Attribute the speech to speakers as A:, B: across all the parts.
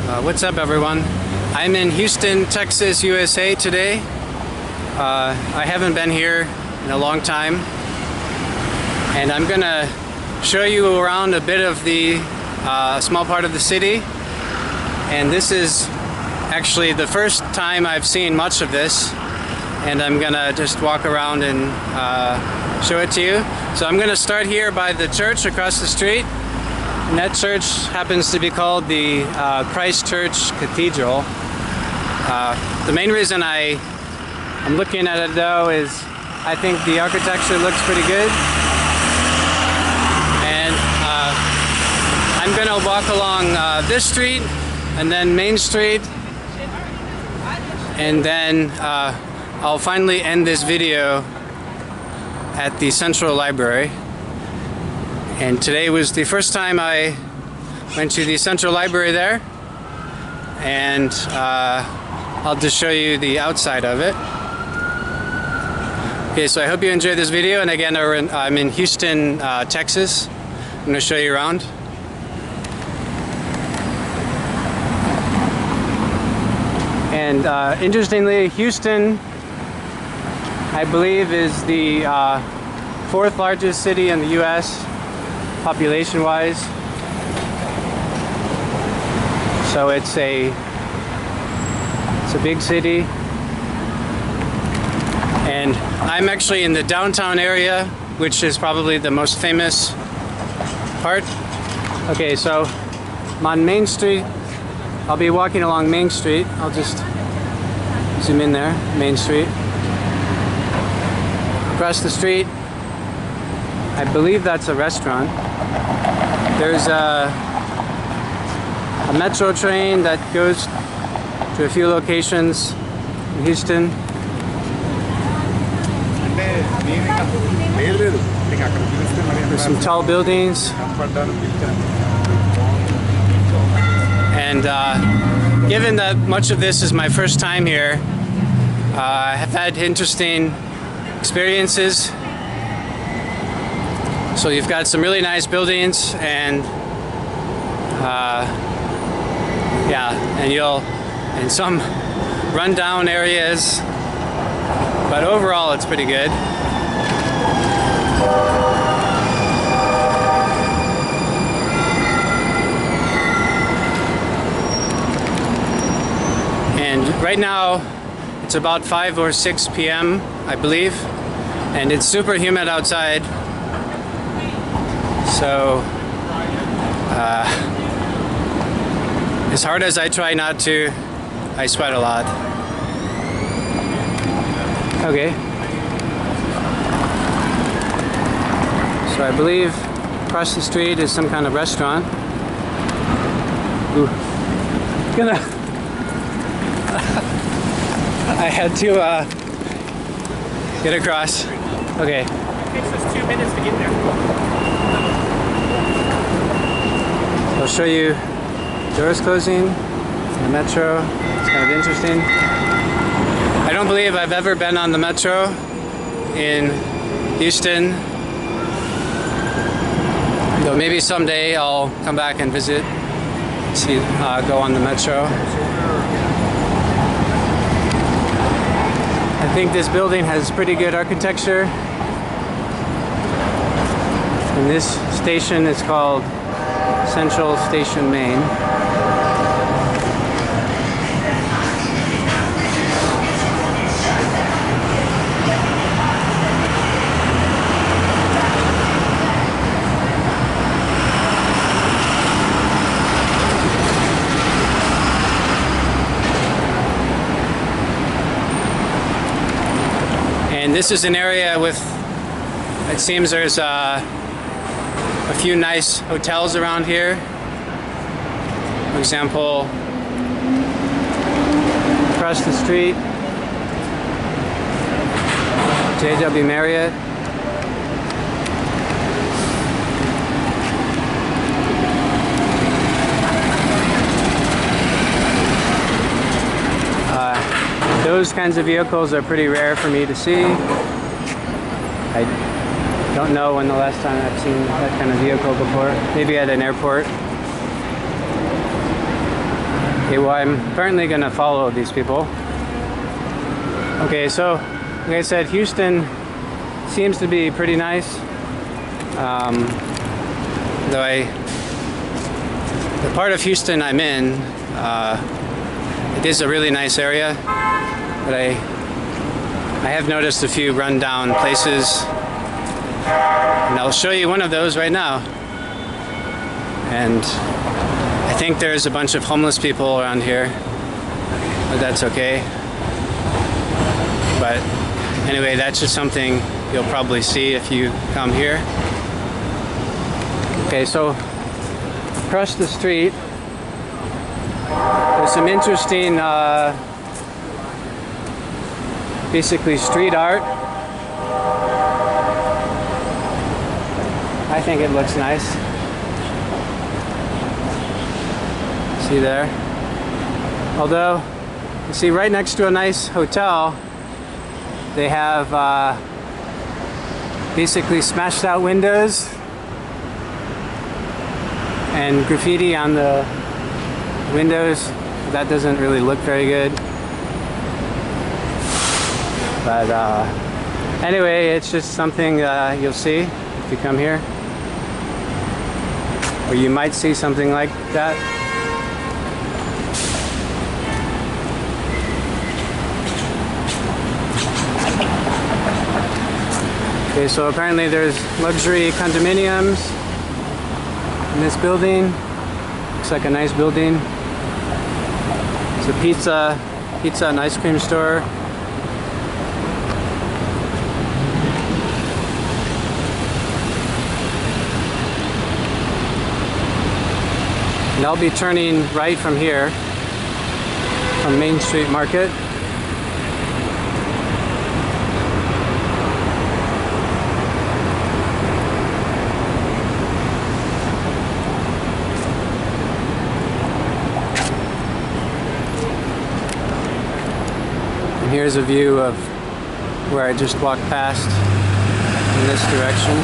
A: What's up, everyone? I'm in Houston, Texas, USA today. I haven't been here in a long time, and I'm gonna show you around a bit of the small part of the city. And this is actually the first time I've seen much of this, and I'm gonna just walk around and show it to you. So I'm gonna start here by the church across the street. And that church happens to be called the Christ Church Cathedral. The main reason I'm looking at it though is I think the architecture looks pretty good. And I'm gonna walk along this street and then Main Street, and then I'll finally end this video at the Central Library. And today was the first time I went to the Central Library there, and I'll just show you the outside of it. Okay, so I hope you enjoyed this video, and again, I'm in Houston, Texas. I'm going to show you around. And interestingly, Houston, I believe, is the fourth largest city in the U.S. population-wise. So it's a big city. And I'm actually in the downtown area, which is probably the most famous part. Okay, so I'm on Main Street. I'll be walking along Main Street. I'll just zoom in there, Main Street. Across the street, I believe that's a restaurant. There's a metro train that goes to a few locations in Houston. There's some tall buildings. And given that much of this is my first time here, I have had interesting experiences. So you've got some really nice buildings, and in some rundown areas, but overall it's pretty good. And right now it's about 5 or 6 p.m. I believe, and it's super humid outside. So as hard as I try not to, I sweat a lot. Okay. So I believe across the street is some kind of restaurant. Ooh. I had to get across. Okay.
B: It takes us 2 minutes to get there.
A: I'll show you doors closing, the metro. It's kind of interesting. I don't believe I've ever been on the metro in Houston, though maybe someday I'll come back and visit, go on the metro. I think this building has pretty good architecture. And this station is called Central Station Main. And this is an area with, it seems there's a few nice hotels around here. For example, across the street, JW Marriott. Those kinds of vehicles are pretty rare for me to see. I don't know when the last time I've seen that kind of vehicle before. Maybe at an airport. Okay, well, I'm apparently gonna follow these people. Okay, so like I said, Houston seems to be pretty nice. Though the part of Houston I'm in, it is a really nice area, but I have noticed a few rundown places, and I'll show you one of those right now. And I think there's a bunch of homeless people around here, but that's okay. But anyway, that's just something you'll probably see if you come here. Okay, so across the street, there's some interesting, basically street art. I think it looks nice. See there? Although, you see right next to a nice hotel, they have basically smashed out windows and graffiti on the windows. That doesn't really look very good. But anyway, it's just something you'll see if you come here. Or you might see something like that. Okay, so apparently there's luxury condominiums in this building. Looks like a nice building. It's a pizza and ice cream store. And I'll be turning right from here, from Main Street Market. And here's a view of where I just walked past in this direction.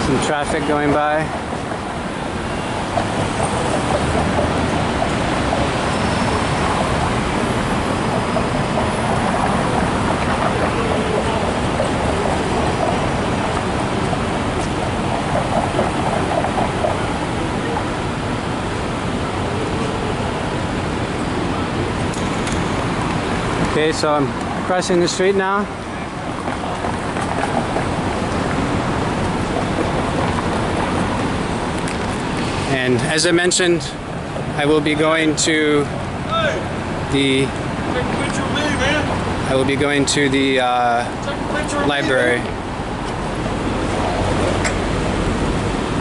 A: Some traffic going by. Okay, so I'm crossing the street now. And as I mentioned, I will be going to the library.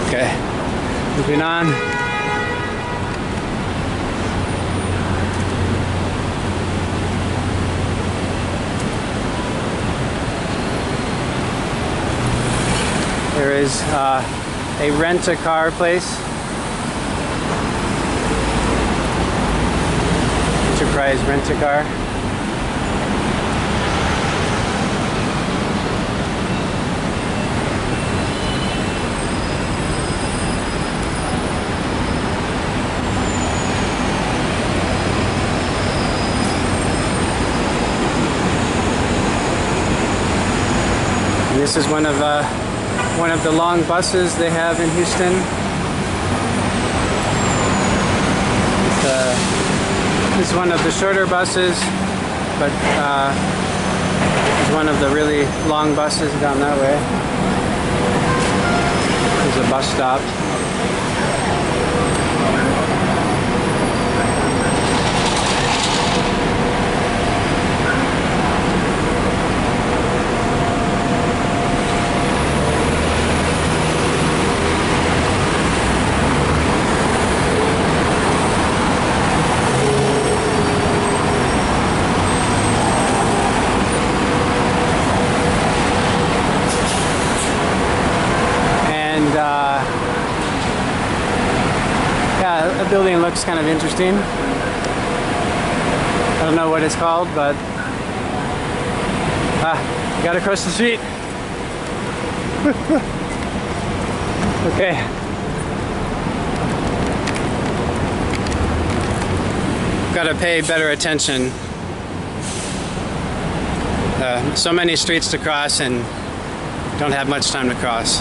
A: Okay, moving on. There is a rent-a-car place. Enterprise Rent-A-Car. And this is one of the long buses they have in Houston. This is one of the shorter buses, but it's one of the really long buses down that way. There's a bus stop. Yeah, the building looks kind of interesting. I don't know what it's called, but you gotta cross the street. Okay. got to pay better attention. So many streets to cross and don't have much time to cross.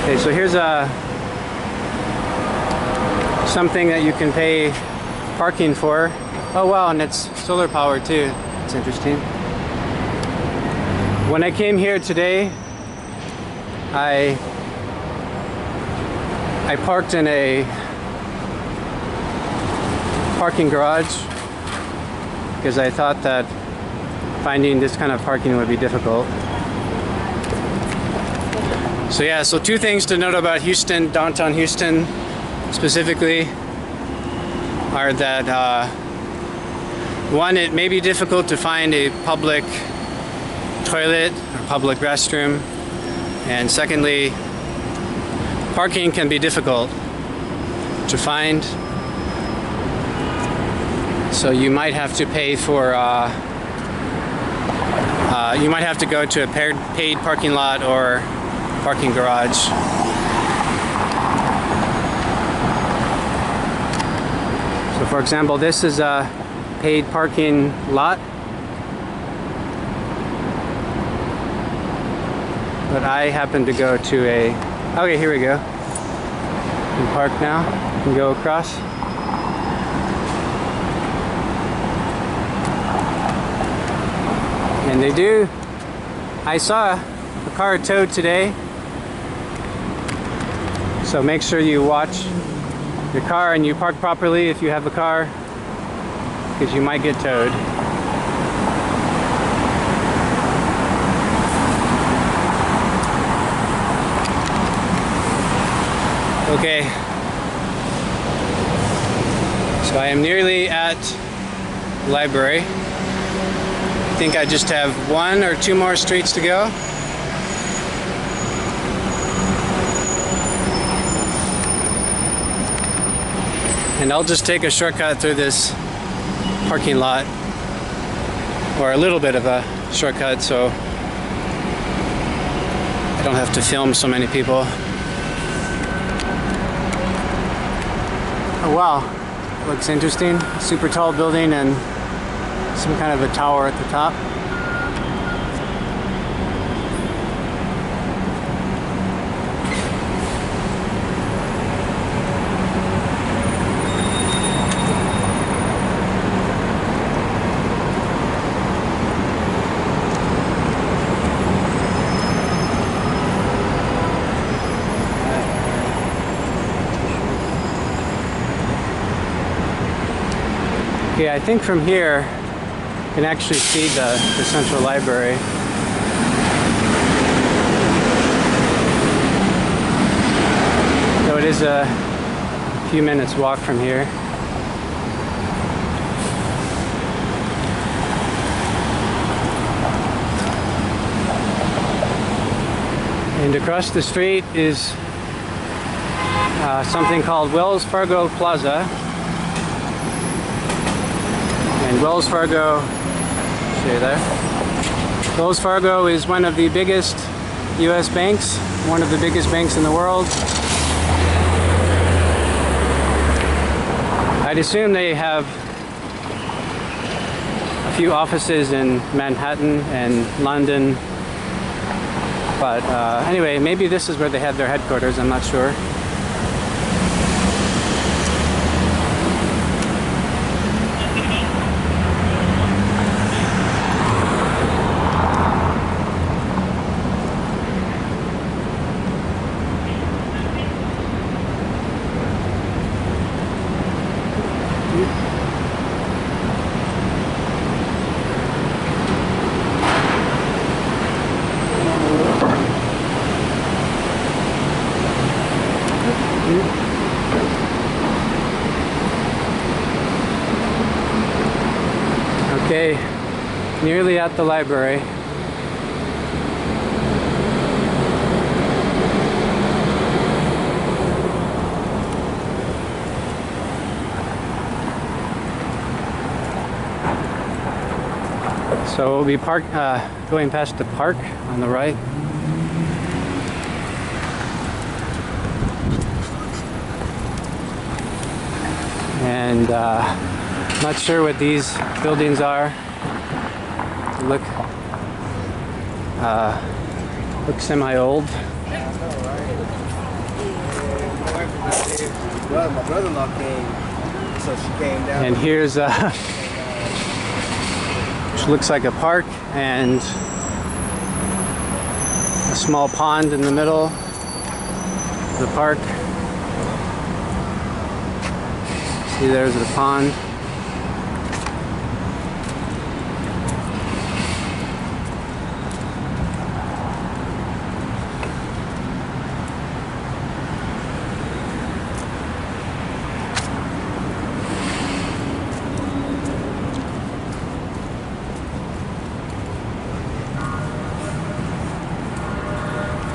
A: Okay, so here's something that you can pay parking for. Oh wow, and it's solar powered too. It's interesting. When I came here today, I parked in a parking garage because I thought that finding this kind of parking would be difficult. So yeah, so two things to note about Houston, downtown Houston specifically, are that one, it may be difficult to find a public toilet or public restroom, and secondly, parking can be difficult to find, so you might have to pay for you might have to go to a paid parking lot or parking garage. So for example, this is a paid parking lot, but I happen to go to a, okay, here we go. You can park now, you can go across. And they do, I saw a car towed today, so make sure you watch your car and you park properly if you have a car, because you might get towed. Okay, so I am nearly at the library. I think I just have 1 or 2 more streets to go. And I'll just take a shortcut through this parking lot, or a little bit of a shortcut, so I don't have to film so many people. Oh wow, looks interesting. Super tall building and some kind of a tower at the top. Okay, I think from here you can actually see the central library. So it is a few minutes walk from here. And across the street is something called Wells Fargo Plaza. And Wells Fargo, show you there. Wells Fargo is one of the biggest US banks, one of the biggest banks in the world. I'd assume they have a few offices in Manhattan and London. But anyway, maybe this is where they have their headquarters, I'm not sure. Okay, nearly at the library. So we'll be going past the park on the right. And And not sure what these buildings are. Look semi-old.
C: Well, my brother-in-law came, so she came down.
A: And here's which looks like a park and a small pond in the middle of the park. See, there's the pond.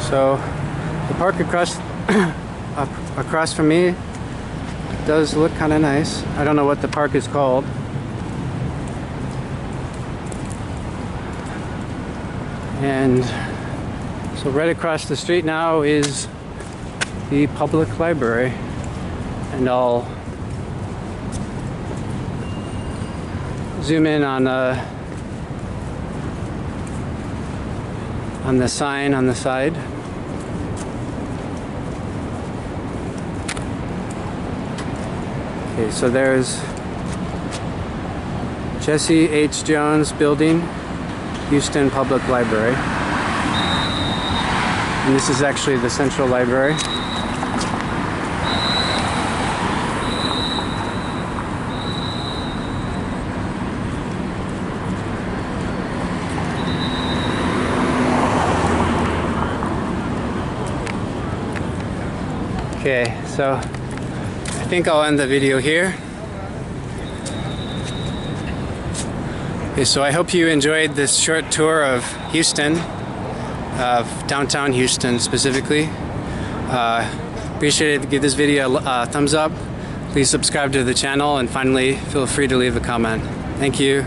A: So the park across from me does look kind of nice. I don't know what the park is called. And so right across the street now is the public library, and I'll zoom in on the sign on the side. Okay, so there's Jesse H. Jones Building, Houston Public Library. And this is actually the Central Library. Okay, so I think I'll end the video here. Okay, so I hope you enjoyed this short tour of Houston, of downtown Houston specifically. Appreciate it if you give this video a thumbs up. Please subscribe to the channel, and finally feel free to leave a comment. Thank you.